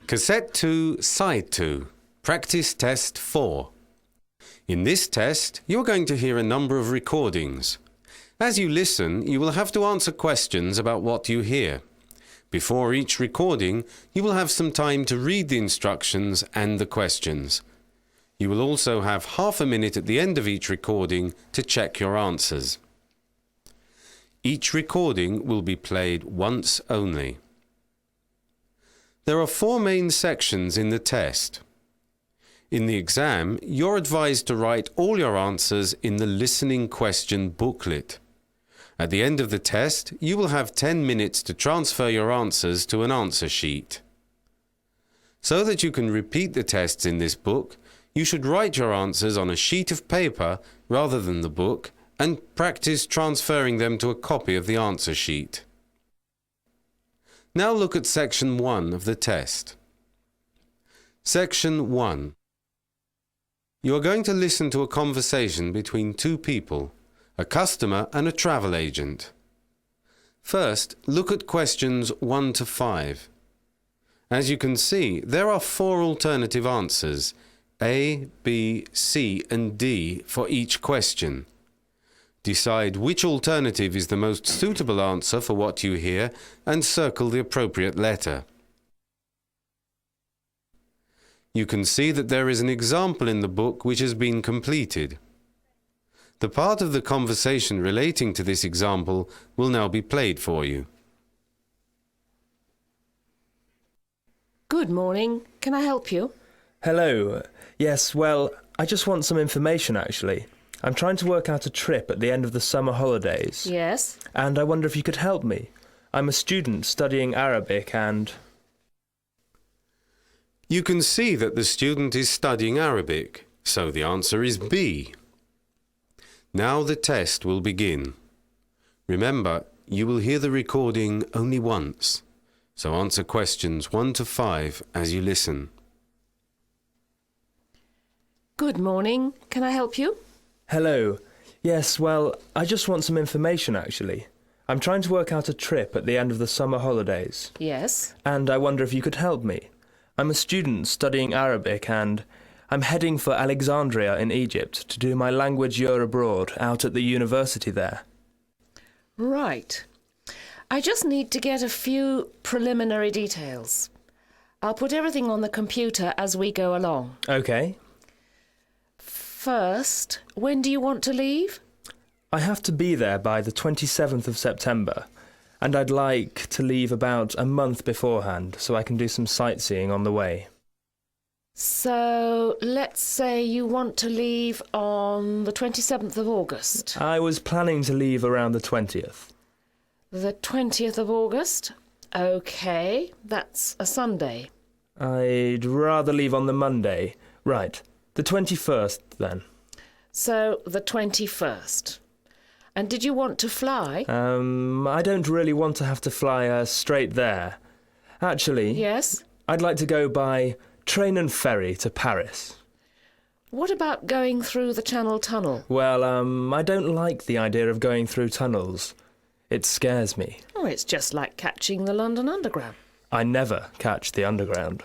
Cassette 2, Side 2, Practice Test 4. In this test, you're going to hear a number of recordings. As you listen, you will have to answer questions about what you hear. Before each recording, you will have some time to read the instructions and the questions. You will also have half a minute at the end of each recording to check your answers. Each recording will be played once only. There are 4 main sections in the test. In the exam, you're advised to write all your answers in the listening question booklet. At the end of the test, you will have 10 minutes to transfer your answers to an answer sheet. So that you can repeat the tests in this book, you should write your answers on a sheet of paper rather than the book and practice transferring them to a copy of the answer sheet. Now look at Section 1 of the test. Section 1. You are going to listen to a conversation between 2 people, a customer and a travel agent. First, look at questions 1 to 5. As you can see, there are 4 alternative answers, A, B, C and D for each question. Decide which alternative is the most suitable answer for what you hear and circle the appropriate letter. You can see that there is an example in the book which has been completed. The part of the conversation relating to this example will now be played for you. Good morning. Can I help you? Hello. Yes, well, I just want some information actually. I'm trying to work out a trip at the end of the summer holidays. Yes? And I wonder if you could help me. I'm a student studying Arabic and... You can see that the student is studying Arabic, so the answer is B. Now the test will begin. Remember, you will hear the recording only once, so answer questions 1 to 5 as you listen. Good morning. Can I help you? Hello. Yes, well, I just want some information actually. I'm trying to work out a trip at the end of the summer holidays. Yes? And I wonder if you could help me. I'm a student studying Arabic and I'm heading for Alexandria in Egypt to do my language year abroad out at the university there. Right. I just need to get a few preliminary details. I'll put everything on the computer as we go along. Okay. First, when do you want to leave? I have to be there by the 27th of September, and I'd like to leave about a month beforehand so I can do some sightseeing on the way. So, let's say you want to leave on the 27th of August. I was planning to leave around the 20th. The 20th of August? Okay, that's a Sunday. I'd rather leave on the Monday. Right, the 21st then. So, the 21st. And did you want to fly? I don't really want to have to fly straight there. Actually, Yes? I'd like to go by train and ferry to Paris. What about going through the Channel Tunnel? Well, I don't like the idea of going through tunnels. It scares me. Oh, it's just like catching the London Underground. I never catch the Underground.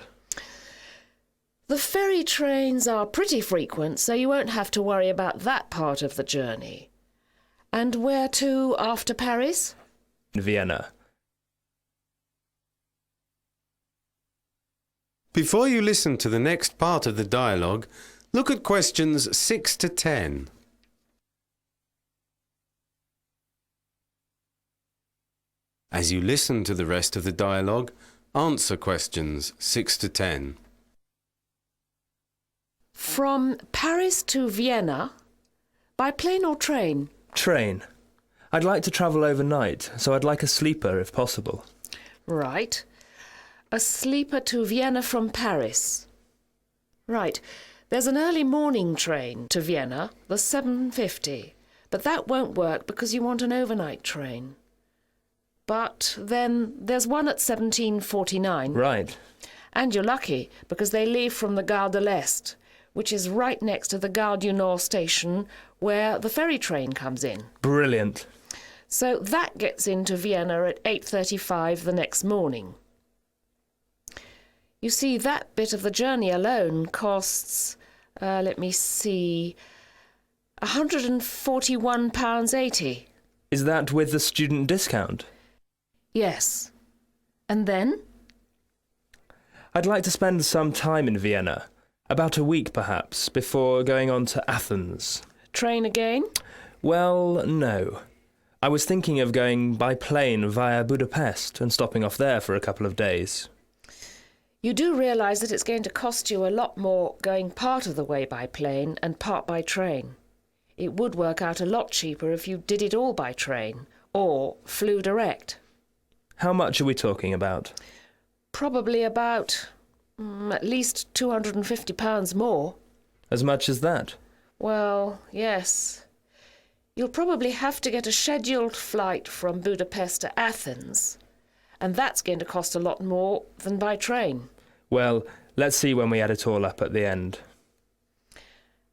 The ferry trains are pretty frequent, so you won't have to worry about that part of the journey. And where to after Paris? Vienna. Before you listen to the next part of the dialogue, look at questions 6 to 10. As you listen to the rest of the dialogue, answer questions 6 to 10. From Paris to Vienna, by plane or train? Train. I'd like to travel overnight, so I'd like a sleeper if possible. Right. A sleeper to Vienna from Paris. Right. There's an early morning train to Vienna, the 7:50, but that won't work because you want an overnight train. But then there's one at 17:49. Right. And you're lucky because they leave from the Gare de l'Est, which is right next to the Gare du Nord station where the ferry train comes in. Brilliant. So that gets into Vienna at 8:35 the next morning. You see, that bit of the journey alone costs, let me see, £141.80. Is that with the student discount? Yes. And then? I'd like to spend some time in Vienna, about a week perhaps, before going on to Athens. Train again? Well, no. I was thinking of going by plane via Budapest and stopping off there for a couple of days. You do realise that it's going to cost you a lot more going part of the way by plane and part by train. It would work out a lot cheaper if you did it all by train, or flew direct. How much are we talking about? Probably about at least £250 more. As much as that? Well, yes. You'll probably have to get a scheduled flight from Budapest to Athens, and that's going to cost a lot more than by train. Well, let's see when we add it all up at the end.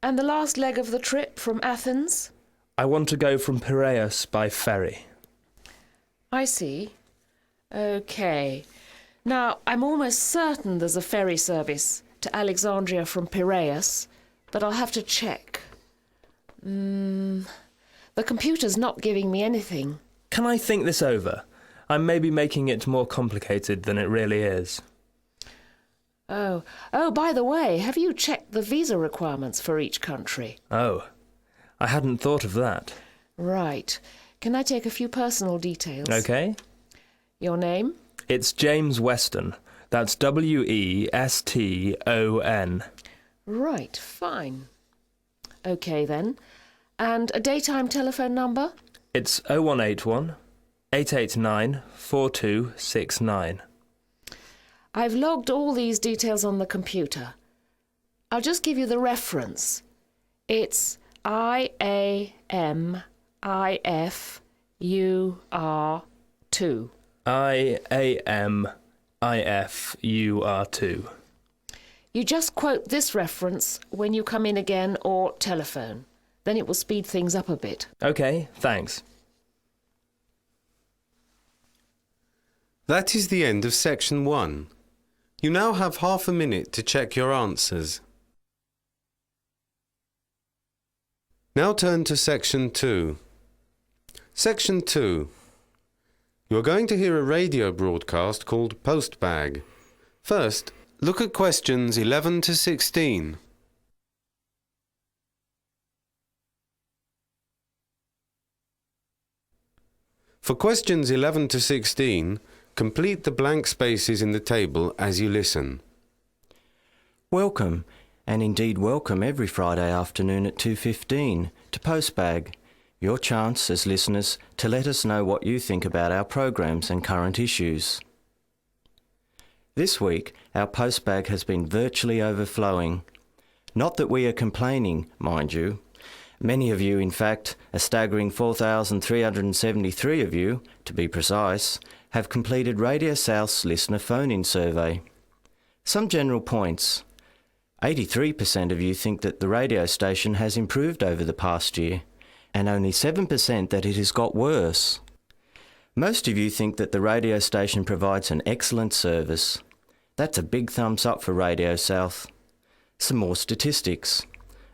And the last leg of the trip from Athens? I want to go from Piraeus by ferry. I see. OK. Now, I'm almost certain there's a ferry service to Alexandria from Piraeus, but I'll have to check. The computer's not giving me anything. Can I think this over? I'm maybe making it more complicated than it really is. Oh, by the way, have you checked the visa requirements for each country? Oh, I hadn't thought of that. Right. Can I take a few personal details? OK. Your name? It's James Weston. That's Weston. Right, fine. OK then. And a daytime telephone number? It's 0181 889 4269. I've logged all these details on the computer. I'll just give you the reference. It's IAMIFUR2. IAMIFUR2. You just quote this reference when you come in again or telephone. Then it will speed things up a bit. OK, thanks. That is the end of section 1. You now have half a minute to check your answers. Now turn to section 2. Section 2. You are going to hear a radio broadcast called Postbag. First, look at questions 11 to 16. For questions 11 to 16, complete the blank spaces in the table as you listen. Welcome, and indeed welcome every Friday afternoon at 2:15 to Postbag, your chance as listeners to let us know what you think about our programs and current issues. This week, our Postbag has been virtually overflowing. Not that we are complaining, mind you. Many of you, in fact, a staggering 4,373 of you, to be precise, have completed Radio South's listener phone-in survey. Some general points. 83% of you think that the radio station has improved over the past year, and only 7% that it has got worse. Most of you think that the radio station provides an excellent service. That's a big thumbs up for Radio South. Some more statistics.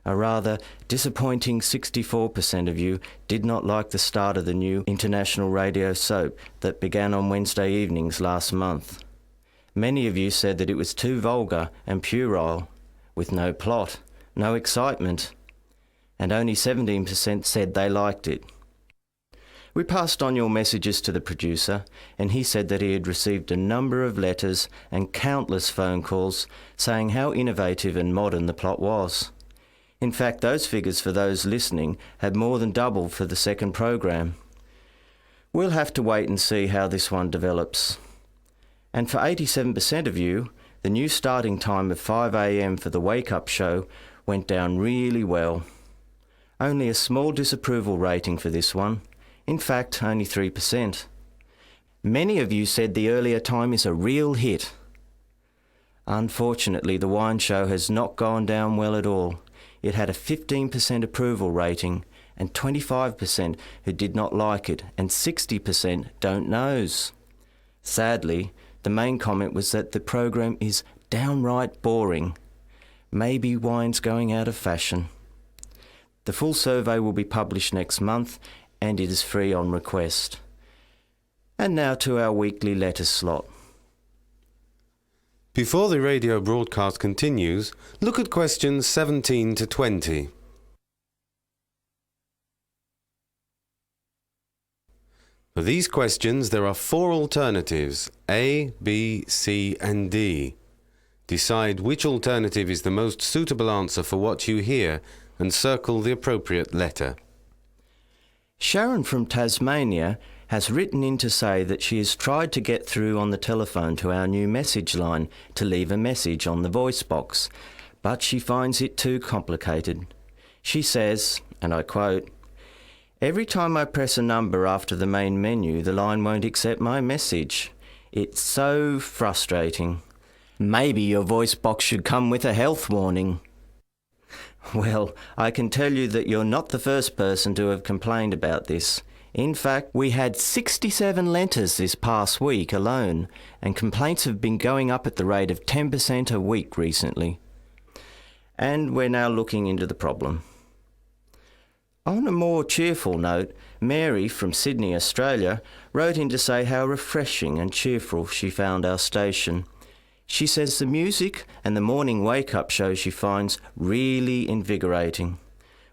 A rather disappointing 64% of you did not like the start of the new international radio soap that began on Wednesday evenings last month. Many of you said that it was too vulgar and puerile, with no plot, no excitement, and only 17% said they liked it. We passed on your messages to the producer, and he said that he had received a number of letters and countless phone calls saying how innovative and modern the plot was. In fact, those figures for those listening had more than doubled for the second program. We'll have to wait and see how this one develops. And for 87% of you, the new starting time of 5 a.m. for the wake-up show went down really well. Only a small disapproval rating for this one. In fact, only 3%. Many of you said the earlier time is a real hit. Unfortunately, the wine show has not gone down well at all. It had a 15% approval rating and 25% who did not like it and 60% don't knows. Sadly, the main comment was that the program is downright boring. Maybe wine's going out of fashion. The full survey will be published next month and it is free on request. And now to our weekly letter slot. Before the radio broadcast continues, look at questions 17 to 20. For these questions, there are 4 alternatives, A, B, C and D. Decide which alternative is the most suitable answer for what you hear and circle the appropriate letter. Sharon from Tasmania has written in to say that she has tried to get through on the telephone to our new message line to leave a message on the voice box, but she finds it too complicated. She says, and I quote, "Every time I press a number after the main menu, the line won't accept my message. It's so frustrating. Maybe your voice box should come with a health warning." Well, I can tell you that you're not the first person to have complained about this. In fact, we had 67 letters this past week alone, and complaints have been going up at the rate of 10% a week recently. And we're now looking into the problem. On a more cheerful note, Mary from Sydney, Australia, wrote in to say how refreshing and cheerful she found our station. She says the music and the morning wake-up show she finds really invigorating.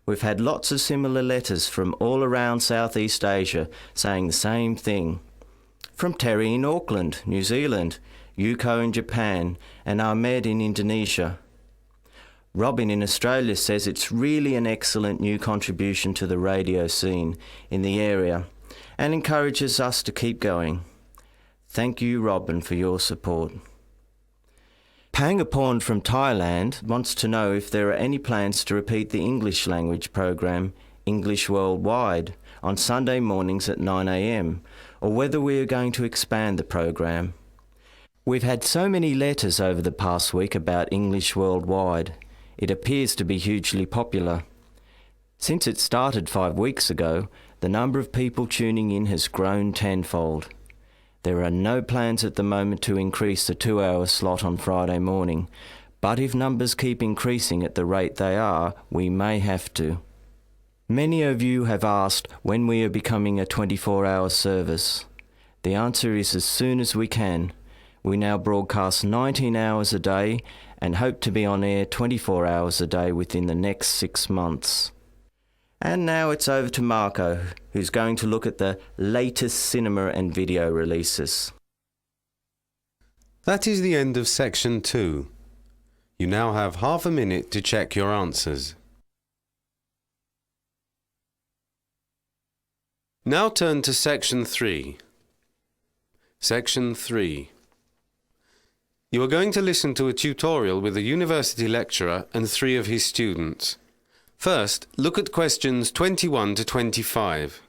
We've had lots of similar letters from all around Southeast Asia saying the same thing. From Terry in Auckland, New Zealand, Yuko in Japan, and Ahmed in Indonesia. Robin in Australia says it's really an excellent new contribution to the radio scene in the area and encourages us to keep going. Thank you, Robin, for your support. Pangaporn from Thailand wants to know if there are any plans to repeat the English language program, English Worldwide, on Sunday mornings at 9 a.m, or whether we are going to expand the program. We've had so many letters over the past week about English Worldwide. It appears to be hugely popular. Since it started 5 weeks ago, the number of people tuning in has grown tenfold. There are no plans at the moment to increase the 2-hour slot on Friday morning, but if numbers keep increasing at the rate they are, we may have to. Many of you have asked when we are becoming a 24-hour service. The answer is as soon as we can. We now broadcast 19 hours a day and hope to be on air 24 hours a day within the next 6 months. And now it's over to Marco, who's going to look at the latest cinema and video releases. That is the end of section 2. You now have half a minute to check your answers. Now turn to section 3. Section 3. You are going to listen to a tutorial with a university lecturer and 3 of his students. First, look at questions 21 to 25.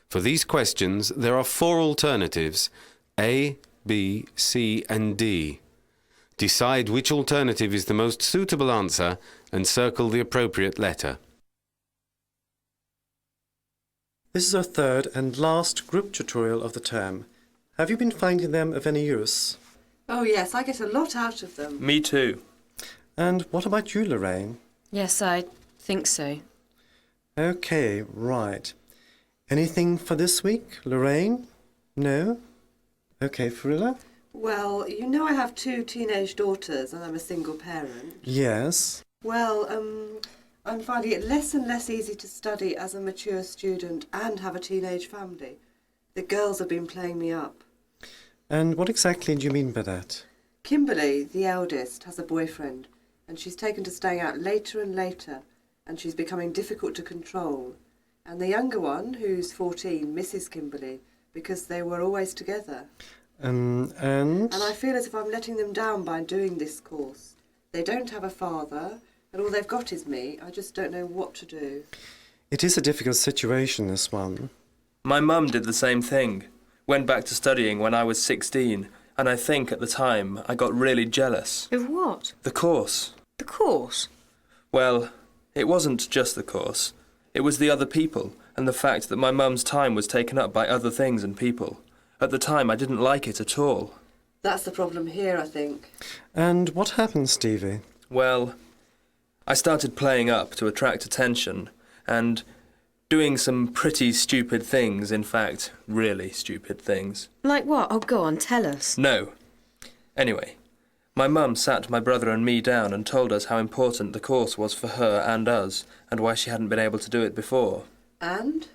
For these questions, there are 4 alternatives, A, B, C and D. Decide which alternative is the most suitable answer and circle the appropriate letter. This is our third and last group tutorial of the term. Have you been finding them of any use? Oh yes, I get a lot out of them. Me too. And what about you, Lorraine? Yes, I think so. Okay, right. Anything for this week, Lorraine? No? Okay, Frilla? Well, you know I have 2 teenage daughters and I'm a single parent. Yes. Well, I'm finding it less and less easy to study as a mature student and have a teenage family. The girls have been playing me up. And what exactly do you mean by that? Kimberly, the eldest, has a boyfriend and she's taken to staying out later and later and she's becoming difficult to control. And the younger one, who's 14, misses Kimberly because they were always together. And I feel as if I'm letting them down by doing this course. They don't have a father and all they've got is me. I just don't know what to do. It is a difficult situation, this one. My mum did the same thing. Went back to studying when I was 16, and I think at the time I got really jealous. Of what? The course. The course? Well, it wasn't just the course. It was the other people, and the fact that my mum's time was taken up by other things and people. At the time, I didn't like it at all. That's the problem here, I think. And what happened, Stevie? Well, I started playing up to attract attention and doing some pretty stupid things, in fact, really stupid things. Like what? Oh, go on, tell us. No. Anyway, my mum sat my brother and me down and told us how important the course was for her and us, and why she hadn't been able to do it before. And?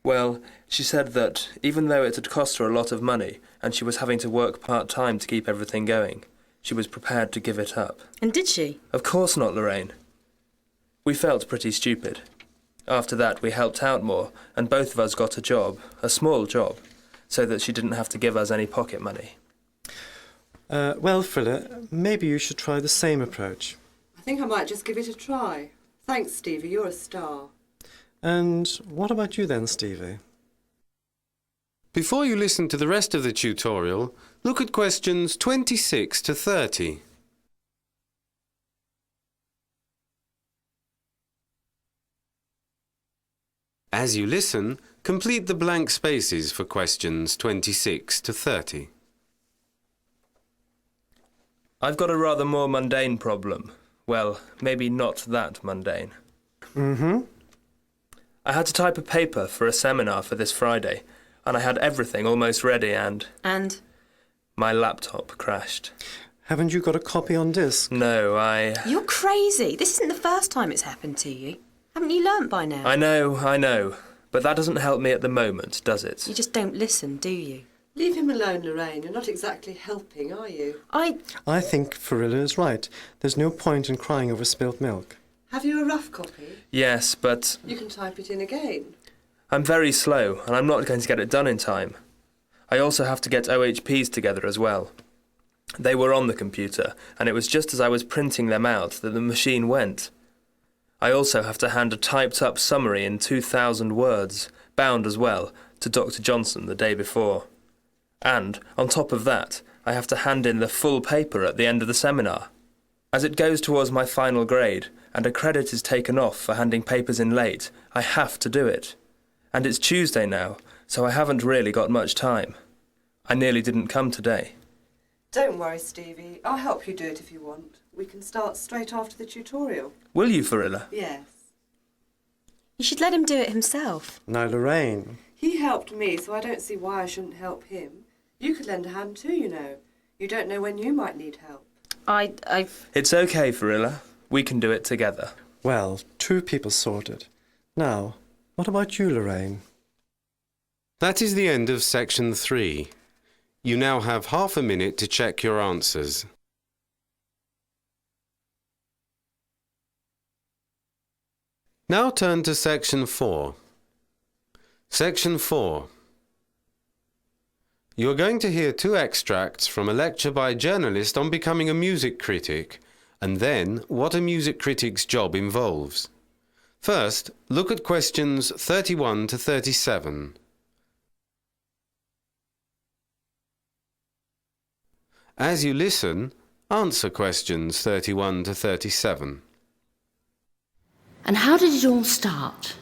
Well, she said that even though it had cost her a lot of money, and she was having to work part-time to keep everything going, she was prepared to give it up. And did she? Of course not, Lorraine. We felt pretty stupid. After that, we helped out more, and both of us got a job, a small job, so that she didn't have to give us any pocket money. Well, Frilla, maybe you should try the same approach. I think I might just give it a try. Thanks, Stevie, you're a star. And what about you then, Stevie? Before you listen to the rest of the tutorial, look at questions 26 to 30. As you listen, complete the blank spaces for questions 26 to 30. I've got a rather more mundane problem. Well, maybe not that mundane. Mm-hmm. I had to type a paper for a seminar for this Friday, and I had everything almost ready and And? my laptop crashed. Haven't you got a copy on disk? No, You're crazy. This isn't the first time it's happened to you. Haven't you learnt by now? I know, but that doesn't help me at the moment, does it? You just don't listen, do you? Leave him alone, Lorraine. You're not exactly helping, are you? I think Farilla is right. There's no point in crying over spilt milk. Have you a rough copy? Yes, but You can type it in again. I'm very slow, and I'm not going to get it done in time. I also have to get OHPs together as well. They were on the computer, and it was just as I was printing them out that the machine went. I also have to hand a typed-up summary in 2,000 words, bound as well, to Dr. Johnson the day before. And, on top of that, I have to hand in the full paper at the end of the seminar. As it goes towards my final grade, and a credit is taken off for handing papers in late, I have to do it. And it's Tuesday now, so I haven't really got much time. I nearly didn't come today. Don't worry, Stevie. I'll help you do it if you want. We can start straight after the tutorial. Will you, Farilla? Yes. You should let him do it himself. Now, Lorraine. He helped me, so I don't see why I shouldn't help him. You could lend a hand too, you know. You don't know when you might need help. It's okay, Farilla. We can do it together. Well, two people sorted. Now, what about you, Lorraine? That is the end of section 3. You now have half a minute to check your answers. Now turn to section 4. Section 4. You are going to hear 2 extracts from a lecture by a journalist on becoming a music critic, and then what a music critic's job involves. First, look at questions 31 to 37. As you listen, answer questions 31 to 37. And how did it all start?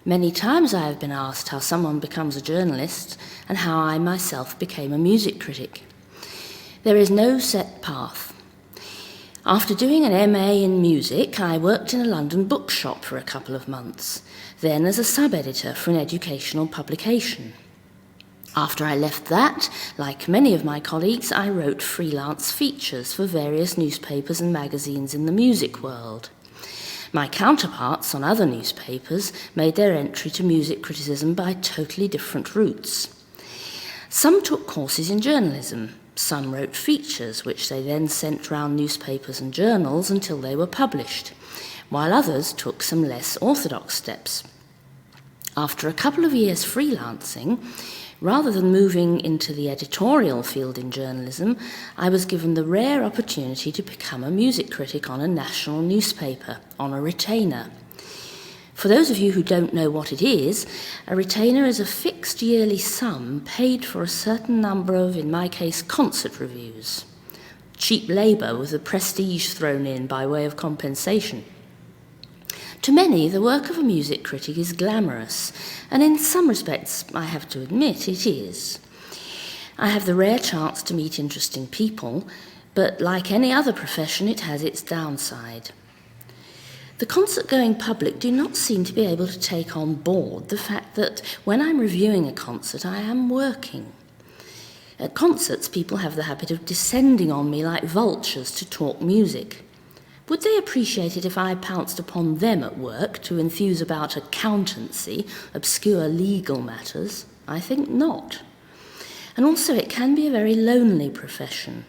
Many times I have been asked how someone becomes a journalist and how I myself became a music critic. There is no set path. After doing an MA in music, I worked in a London bookshop for a couple of months, then as a sub-editor for an educational publication. After I left that, like many of my colleagues, I wrote freelance features for various newspapers and magazines in the music world. My counterparts on other newspapers made their entry to music criticism by totally different routes. Some took courses in journalism, some wrote features which they then sent round newspapers and journals until they were published, while others took some less orthodox steps. After a couple of years freelancing, rather than moving into the editorial field in journalism, I was given the rare opportunity to become a music critic on a national newspaper, on a retainer. For those of you who don't know what it is, a retainer is a fixed yearly sum paid for a certain number of, in my case, concert reviews. Cheap labour with the prestige thrown in by way of compensation. To many, the work of a music critic is glamorous, and in some respects, I have to admit, it is. I have the rare chance to meet interesting people, but like any other profession, it has its downside. The concert-going public do not seem to be able to take on board the fact that when I'm reviewing a concert, I am working. At concerts, people have the habit of descending on me like vultures to talk music. Would they appreciate it if I pounced upon them at work to enthuse about accountancy, obscure legal matters? I think not. And also it can be a very lonely profession,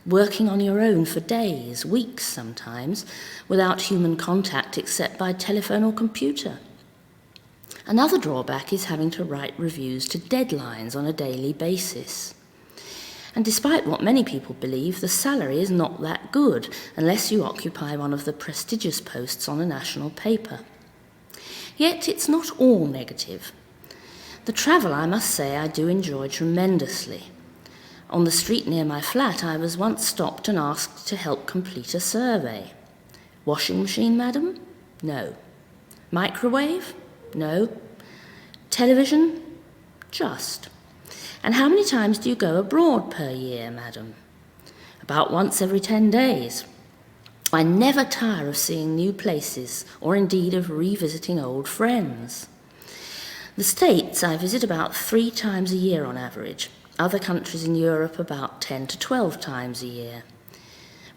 working on your own for days, weeks sometimes, without human contact except by telephone or computer. Another drawback is having to write reviews to deadlines on a daily basis. And despite what many people believe, the salary is not that good unless you occupy one of the prestigious posts on a national paper. Yet it's not all negative. The travel, I must say, I do enjoy tremendously. On the street near my flat, I was once stopped and asked to help complete a survey. Washing machine, madam? No. Microwave? No. Television? Just. And how many times do you go abroad per year, madam? About once every 10 days. I never tire of seeing new places, or indeed of revisiting old friends. The States I visit about 3 times a year on average. Other countries in Europe about 10 to 12 times a year,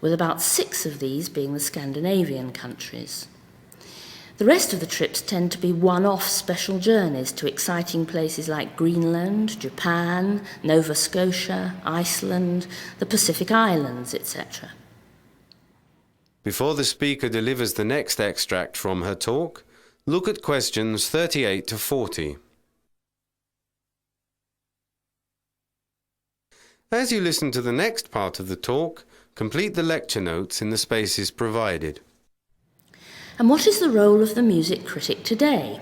with about 6 of these being the Scandinavian countries. The rest of the trips tend to be one-off special journeys to exciting places like Greenland, Japan, Nova Scotia, Iceland, the Pacific Islands, etc. Before the speaker delivers the next extract from her talk, look at questions 38 to 40. As you listen to the next part of the talk, complete the lecture notes in the spaces provided. And what is the role of the music critic today?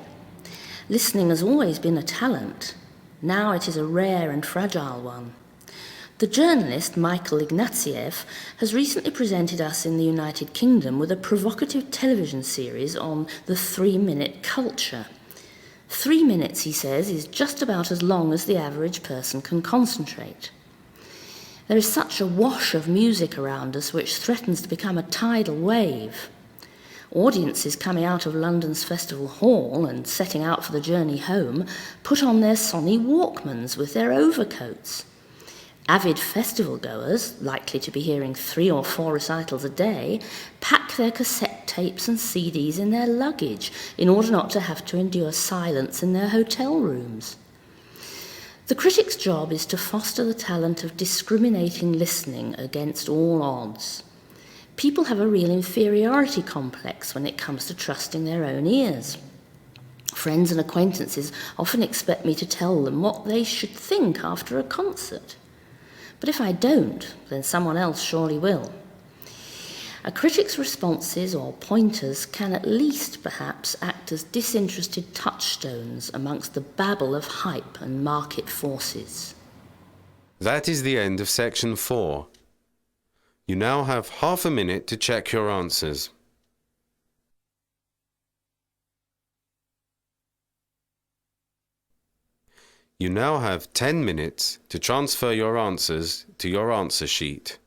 Listening has always been a talent. Now it is a rare and fragile one. The journalist Michael Ignatieff has recently presented us in the United Kingdom with a provocative television series on the 3-minute culture. 3 minutes, he says, is just about as long as the average person can concentrate. There is such a wash of music around us which threatens to become a tidal wave. Audiences coming out of London's Festival Hall and setting out for the journey home put on their Sony Walkmans with their overcoats. Avid festival goers, likely to be hearing 3 or 4 recitals a day, pack their cassette tapes and CDs in their luggage in order not to have to endure silence in their hotel rooms. The critic's job is to foster the talent of discriminating listening against all odds. People have a real inferiority complex when it comes to trusting their own ears. Friends and acquaintances often expect me to tell them what they should think after a concert. But if I don't, then someone else surely will. A critic's responses or pointers can at least perhaps act as disinterested touchstones amongst the babble of hype and market forces. That is the end of section 4. You now have half a minute to check your answers. You now have 10 minutes to transfer your answers to your answer sheet.